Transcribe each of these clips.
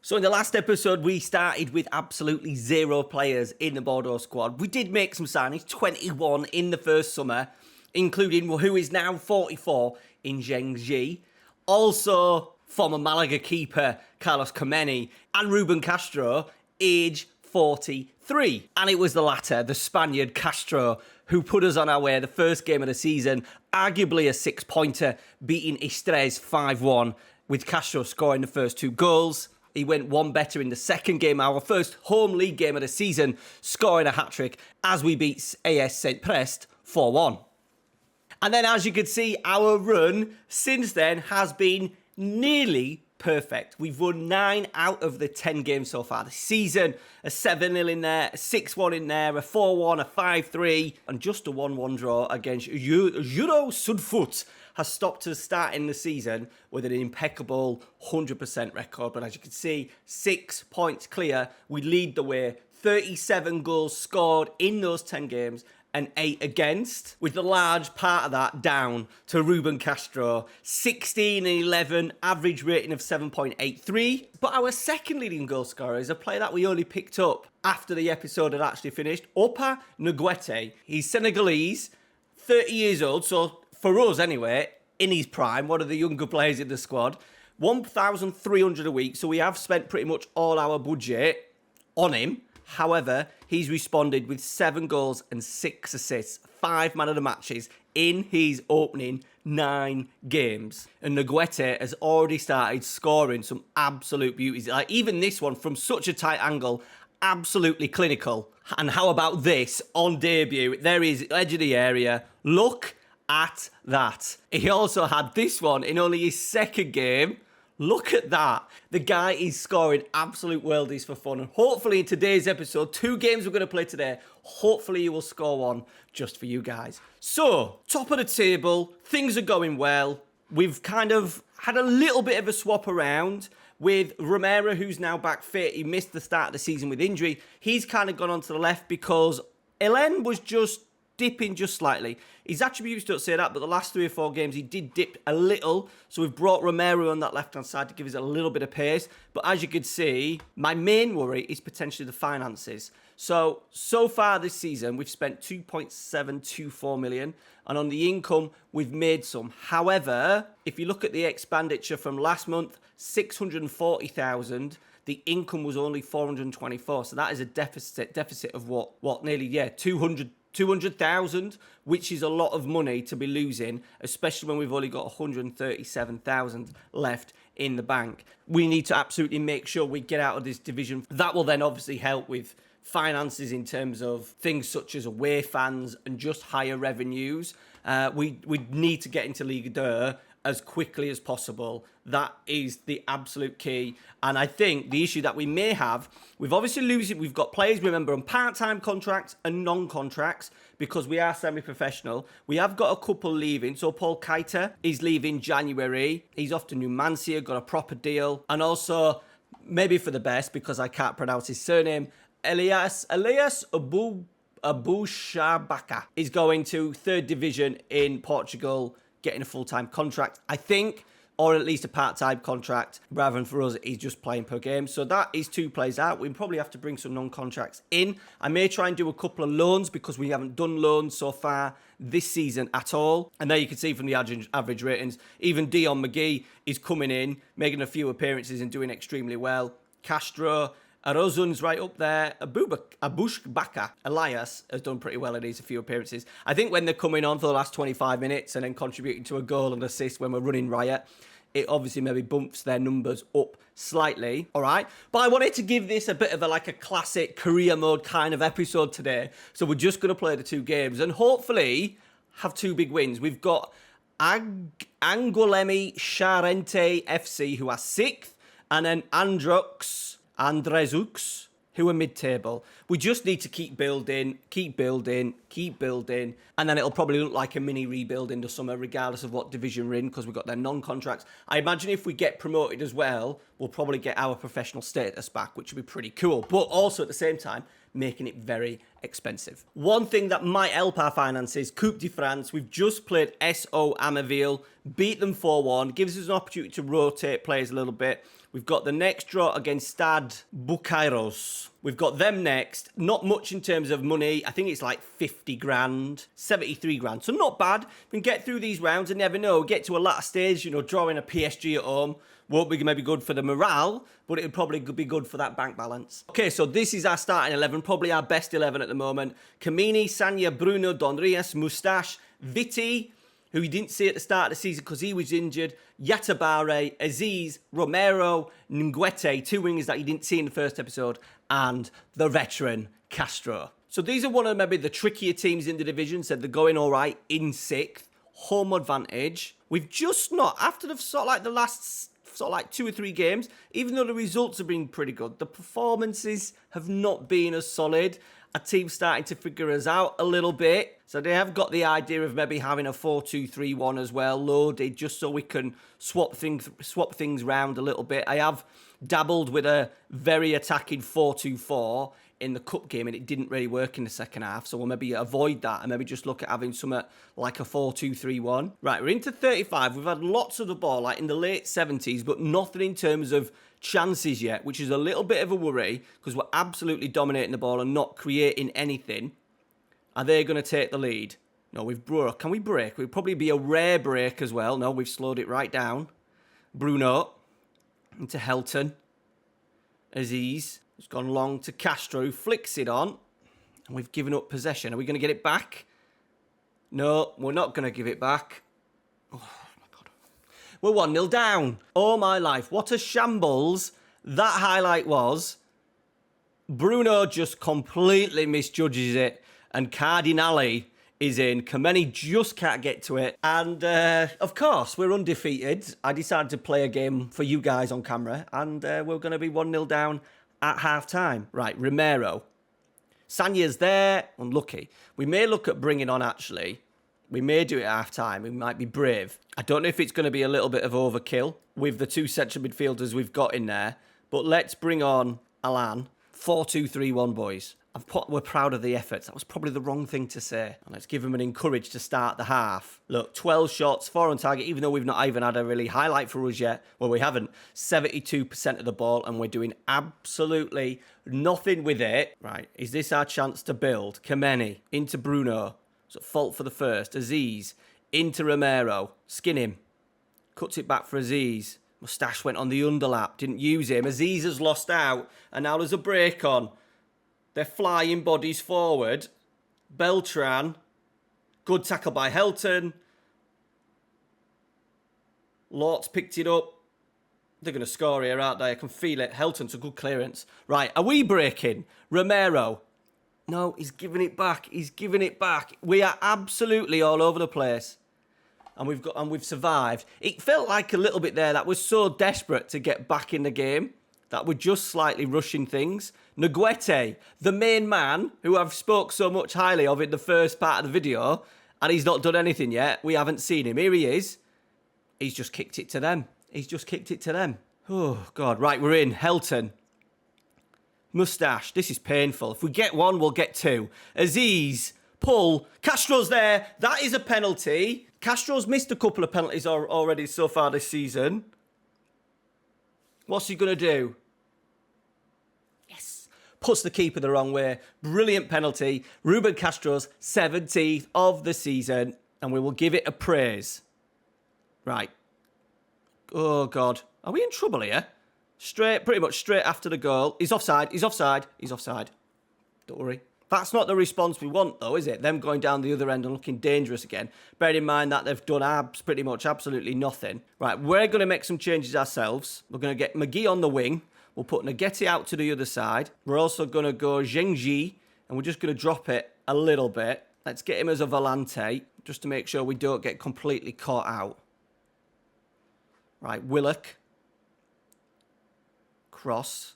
So in the last episode, we started with absolutely 0 players in the Bordeaux squad. We did make some signings, 21 in the first summer, including who is now 44 in Zheng Ji. Also, former Malaga keeper Carlos Kameni and Ruben Castro, age 43. And it was the latter, the Spaniard Castro, who put us on our way the first game of the season, arguably a 6-pointer, beating Istres 5-1, with Castro scoring the first 2 goals. He went one better in the second game, our first home league game of the season, scoring a hat-trick as we beat AS St. Prest 4-1. And then, as you can see, our run since then has been nearly perfect. We've won 9 out of the 10 games so far this season. A 7-0 in there, a 6-1 in there, a 4-1, a 5-3, and just a 1-1 draw against Juro Sudfut has stopped us starting the season with an impeccable 100% record. But as you can see, 6 points clear. We lead the way. 37 goals scored in those 10 games and 8 against, with the large part of that down to Ruben Castro. 16 and 11, average rating of 7.83. But our second leading goal scorer is a player that we only picked up after the episode had actually finished, Opa Nguete. He's Senegalese, 30 years old, so for us anyway, in his prime, one of the younger players in the squad. 1,300 a week, so we have spent pretty much all our budget on him. However, he's responded with 7 goals and 6 assists, 5 man of the matches in his opening 9 games. And Nguete has already started scoring some absolute beauties. Like even this one from such a tight angle, absolutely clinical. And how about this on debut? There he is, edge of the area. Look at that. He also had this one in only his second game. Look at that. The guy is scoring absolute worldies for fun. And hopefully in today's episode, 2 games we're going to play today, hopefully you will score one just for you guys. So, top of the table, things are going well. We've kind of had a little bit of a swap around with Romero, who's now back fit. He missed the start of the season with injury. He's kind of gone on to the left because Elen was just dipping just slightly. His attributes don't say that, but the last 3 or 4 games he did dip a little. So we've brought Romero on that left-hand side to give us a little bit of pace. But as you can see, my main worry is potentially the finances. So far this season, we've spent 2.724 million. And on the income, we've made some. However, if you look at the expenditure from last month, 640,000. The income was only 424. So that is a deficit of what nearly, 200,000, which is a lot of money to be losing, especially when we've only got 137,000 left in the bank. We need to absolutely make sure we get out of this division. That will then obviously help with finances in terms of things such as away fans and just higher revenues. We need to get into Ligue 2 as quickly as possible. That is the absolute key. And I think the issue that we may have, we've got players, remember, on part-time contracts and non-contracts because we are semi-professional. We have got a couple leaving. So Paul Keita is leaving January. He's off to Numancia, got a proper deal. And also, maybe for the best, because I can't pronounce his surname, Elias Abushabaka is going to 3rd division in Portugal, getting a full-time contract, I think, or at least a part-time contract, rather than for us, he's just playing per game. So that is 2 players out. We probably have to bring some non-contracts in. I may try and do a couple of loans because we haven't done loans so far this season at all. And there you can see from the average ratings, even Dion McGee is coming in, making a few appearances and doing extremely well. Castro, Arozun's right up there. Abushbaka, Elias has done pretty well in these a few appearances. I think when they're coming on for the last 25 minutes and then contributing to a goal and assist when we're running riot, it obviously maybe bumps their numbers up slightly, all right? But I wanted to give this a bit of a classic career mode kind of episode today. So we're just going to play the 2 games and hopefully have 2 big wins. We've got Angoulême FC, who are 6th, and then Andrézieux, who are mid-table. We just need to keep building, and then it'll probably look like a mini rebuild in the summer, regardless of what division we're in, because we've got their non-contracts. I imagine if we get promoted as well, we'll probably get our professional status back, which would be pretty cool, but also at the same time, making it very expensive. One thing that might help our finances, Coupe de France, we've just played SO Amerville, beat them 4-1, gives us an opportunity to rotate players a little bit. We've got the next draw against Stade Bucairos. We've got them next. Not much in terms of money. I think it's like 50 grand, 73 grand. So not bad. We can get through these rounds and never know. Get to a latter stage, you know, drawing a PSG at home. Won't be maybe good for the morale, but it'll probably be good for that bank balance. Okay, so this is our starting 11, probably our best 11 at the moment. Kamini, Sanya, Bruno, Donrias, Moustache, Viti, who we didn't see at the start of the season because he was injured, Yatabare, Aziz, Romero, Nguete, 2 wingers that you didn't see in the first episode, and the veteran Castro. So these are one of maybe the trickier teams in the division, so they're going all right in 6th. Home advantage. We've just not, after the sort of like the last 2 or 3 games, even though the results have been pretty good, the performances have not been as solid. Our team's starting to figure us out a little bit. So they have got the idea of maybe having a 4-2-3-1 as well, loaded, just so we can swap things round a little bit. I have dabbled with a very attacking 4-2-4 in the cup game, and it didn't really work in the second half. So we'll maybe avoid that and maybe just look at having something like a 4-2-3-1. Right, we're into 35. We've had lots of the ball, like in the late 70s, but nothing in terms of chances yet, which is a little bit of a worry because we're absolutely dominating the ball and not creating anything. Are they going to take the lead? No, we've broke. Can we break? We'd probably be a rare break as well. No, we've slowed it right down. Bruno into Helton. Aziz has gone long to Castro, flicks it on, and we've given up possession. Are we going to get it back? No, we're not going to give it back. Oh, my God. We're 1-0 down. Oh, my life. What a shambles that highlight was. Bruno just completely misjudges it, and Cardinale is in. Kameni just can't get to it. And, of course, we're undefeated. I decided to play a game for you guys on camera, and we're going to be 1-0 down at half-time. Right, Romero. Sanya's there. Unlucky. We may look at bringing on, actually. We may do it at half-time. We might be brave. I don't know if it's going to be a little bit of overkill with the 2 central midfielders we've got in there. But let's bring on Alan. 4-2-3-1, boys. We're proud of the efforts. That was probably the wrong thing to say. And let's give him an encourage to start the half. Look, 12 shots, 4 on target, even though we've not even had a really highlight for us yet. Well, we haven't. 72% of the ball, and we're doing absolutely nothing with it. Right, is this our chance to build? Kameni into Bruno. So fault for the first. Aziz into Romero. Skin him. Cuts it back for Aziz. Moustache went on the underlap. Didn't use him. Aziz has lost out. And now there's a break on. They're flying bodies forward. Beltran. Good tackle by Helton. Lort's picked it up. They're going to score here, aren't they? I can feel it. Helton's a good clearance. Right, are we breaking? Romero. No, he's giving it back. He's giving it back. We are absolutely all over the place. And we've survived. It felt like a little bit there that was so desperate to get back in the game that we're just slightly rushing things. Nguete, the main man, who I've spoke so much highly of in the first part of the video, and he's not done anything yet. We haven't seen him. Here he is. He's just kicked it to them. He's just kicked it to them. Oh, God. Right, we're in. Helton. Moustache. This is painful. If we get 1, we'll get 2. Aziz. Pull. Castro's there. That is a penalty. Castro's missed a couple of penalties already so far this season. What's he going to do? Yes. Puts the keeper the wrong way. Brilliant penalty. Ruben Castro's 17th of the season. And we will give it a praise. Right. Oh, God. Are we in trouble here? Pretty much straight after the goal. He's offside. He's offside. He's offside. Don't worry. That's not the response we want, though, is it? Them going down the other end and looking dangerous again. Bearing in mind that they've done pretty much absolutely nothing. Right, we're going to make some changes ourselves. We're going to get McGee on the wing. We'll put Nageti out to the other side. We're also going to go Zhengji, and we're just going to drop it a little bit. Let's get him as a volante, just to make sure we don't get completely caught out. Right, Willock. Cross.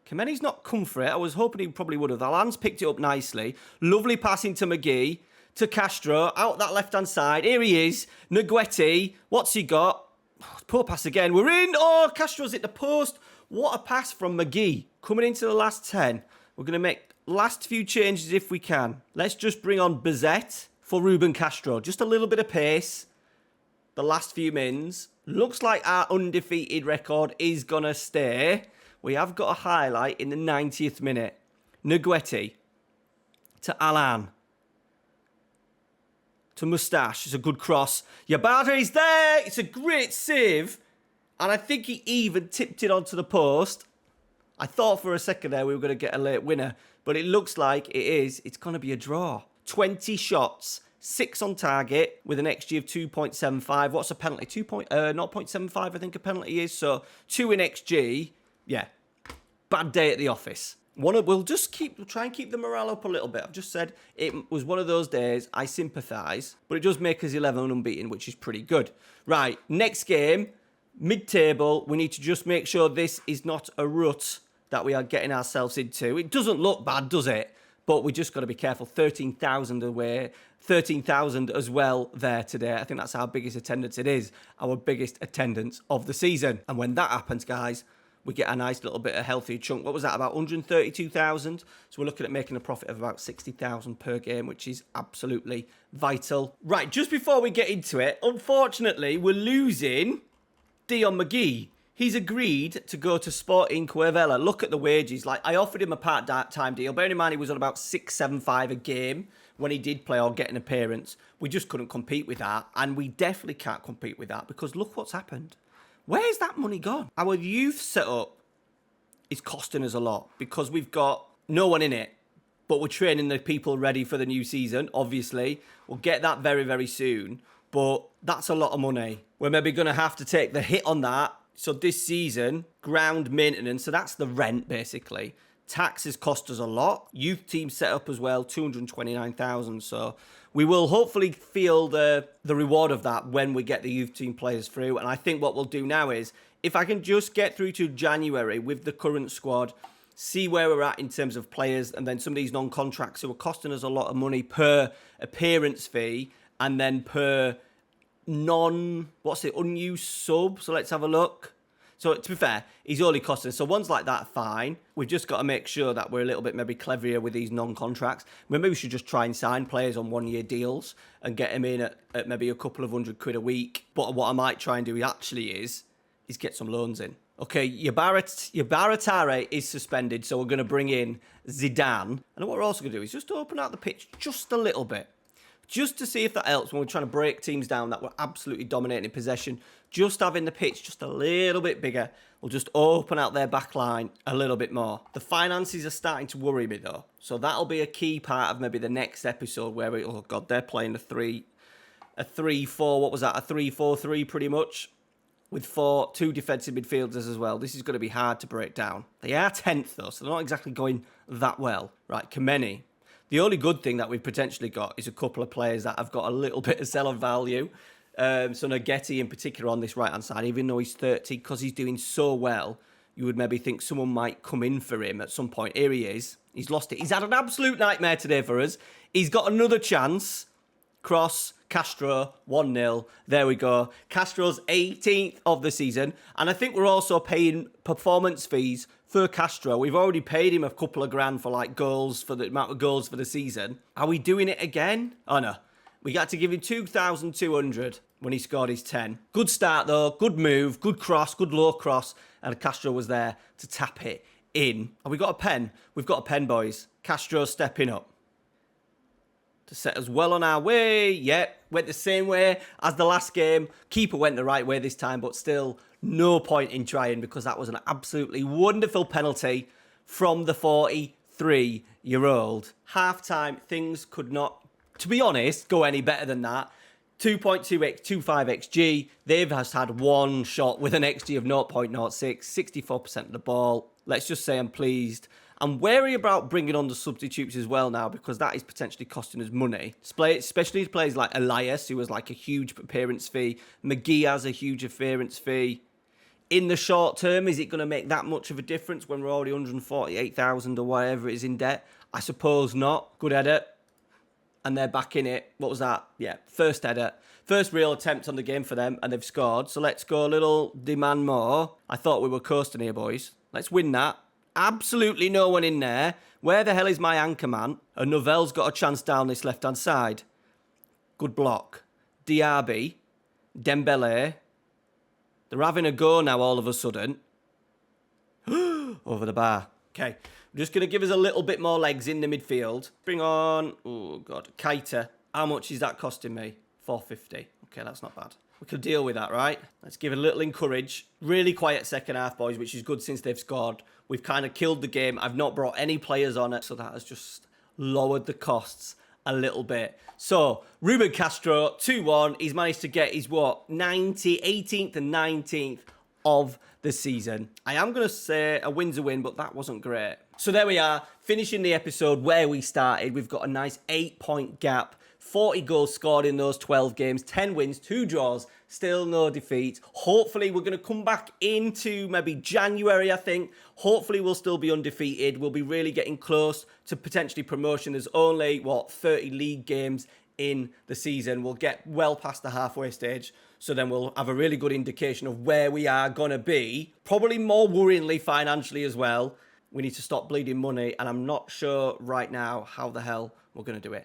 Kameni's not come for it. I was hoping he probably would have. Alan's picked it up nicely. Lovely passing to McGee. To Castro. Out that left-hand side. Here he is. Nguete. What's he got? Oh, poor pass again. We're in. Oh, Castro's hit the post. What a pass from McGee. Coming into the last 10. We're going to make last few changes if we can. Let's just bring on Bizet for Ruben Castro. Just a little bit of pace. The last few mins. Looks like our undefeated record is going to stay. We have got a highlight in the 90th minute. Nguetti to Alan. To Moustache. It's a good cross. Yabate's there. It's a great save. And I think he even tipped it onto the post. I thought for a second there we were going to get a late winner. But it looks like it is. It's going to be a draw. 20 shots. 6 on target with an XG of 2.75. What's a penalty? 0.75 I think a penalty is. So 2 in XG. Yeah. Bad day at the office. We'll try and keep the morale up a little bit. I've just said it was one of those days. I sympathise. But it does make us 11 unbeaten, which is pretty good. Right. Next game. Mid-table. We need to just make sure this is not a rut that we are getting ourselves into. It doesn't look bad, does it? But we just got to be careful. 13,000 away. 13,000 as well there today. I think that's our biggest attendance. It is our biggest attendance of the season. And when that happens, guys, we get a nice little bit of healthy chunk. What was that, about 132,000? So we're looking at making a profit of about 60,000 per game, which is absolutely vital. Right, just before we get into it, unfortunately, we're losing Dion McGee. He's agreed to go to Sporting Cuevela. Look at the wages. Like, I offered him a part-time deal. Bearing in mind, he was on about 6.75 a game when he did play or get an appearance. We just couldn't compete with that. And we definitely can't compete with that because look what's happened. Where's that money gone? Our youth setup is costing us a lot because we've got no one in it. But we're training the people ready for the new season, obviously. We'll get that very, very soon. But that's a lot of money. We're maybe going to have to take the hit on that. So this season, ground maintenance, so that's the rent basically. Taxes cost us a lot. Youth team set up as well, 229,000. So we will hopefully feel the reward of that when we get the youth team players through. And I think what we'll do now is, if I can just get through to January with the current squad, see where we're at in terms of players, and then some of these non-contracts who are costing us a lot of money per appearance fee, and then per unused sub. So let's have a look. So to be fair, he's only costing us. So ones like that, fine. We've just got to make sure that we're a little bit maybe cleverer with these non-contracts. Maybe we should just try and sign players on 1-year deals and get them in at maybe a couple of £100 a week. But what I might try and do actually is get some loans in. Okay, Yabaratare is suspended, so we're going to bring in Zidane. And what we're also going to do is just open out the pitch just a little bit. Just to see if that helps when we're trying to break teams down that were absolutely dominating possession. Just having the pitch just a little bit bigger will just open out their back line a little bit more. The finances are starting to worry me though. So that'll be a key part of maybe the next episode where oh God, they're playing a 3-4, what was that? A 3-4-3 pretty much. With 2 defensive midfielders as well. This is going to be hard to break down. They are 10th though, so they're not exactly going that well. Right, Kameni. The only good thing that we've potentially got is a couple of players that have got a little bit of seller value. So Nguetti in particular on this right-hand side, even though he's 30, because he's doing so well, you would maybe think someone might come in for him at some point. Here he is. He's lost it. He's had an absolute nightmare today for us. He's got another chance. Cross, Castro, 1-0. There we go. Castro's 18th of the season. And I think we're also paying performance fees for Castro. We've already paid him a couple of grand for like goals, for the amount of goals for the season. Are we doing it again? Oh no. We got to give him 2,200 when he scored his 10. Good start though. Good move. Good cross. Good low cross. And Castro was there to tap it in. Have we got a pen? We've got a pen, boys. Castro's stepping up to set us well on our way. Yep, went the same way as the last game. Keeper went the right way this time, but still no point in trying because that was an absolutely wonderful penalty from the 43-year-old. Half-time, things could not, to be honest, go any better than that. 2.25 XG. They've just had one shot with an XG of 0.06, 64% of the ball. Let's just say I'm pleased. I'm wary about bringing on the substitutes as well now because that is potentially costing us money. Especially players like Elias, who has like a huge appearance fee. McGee has a huge appearance fee. In the short term, is it going to make that much of a difference when we're already 148,000 or whatever it is in debt? I suppose not. Good header. And they're back in it. What was that? Yeah, first header. First real attempt on the game for them, and they've scored. So let's go a little demand more. I thought we were coasting here, boys. Let's win that. Absolutely no one in there. Where the hell is my anchor man? And Novelle's got a chance down this left-hand side. Good block. Diaby. Dembele. They're having a go now all of a sudden. Over the bar. Okay. I'm just going to give us a little bit more legs in the midfield. Bring on, oh God, Keita. How much is that costing me? 450. Okay, that's not bad. We could deal with that, right? Let's give it a little encourage. Really quiet second half, boys, which is good since they've scored. We've kind of killed the game. I've not brought any players on it, so that has just lowered the costs a little bit. So, Ruben Castro, 2-1. He's managed to get his, 18th and 19th of the season. I am going to say a win's a win, but that wasn't great. So there we are, finishing the episode where we started. We've got a nice 8-point gap. 40 goals scored in those 12 games, 10 wins, 2 draws, still no defeats. Hopefully we're going to come back into maybe January, I think. Hopefully we'll still be undefeated. We'll be really getting close to potentially promotion. There's only, 30 league games in the season. We'll get well past the halfway stage. So then we'll have a really good indication of where we are going to be. Probably more worryingly financially as well. We need to stop bleeding money, and I'm not sure right now how the hell we're going to do it.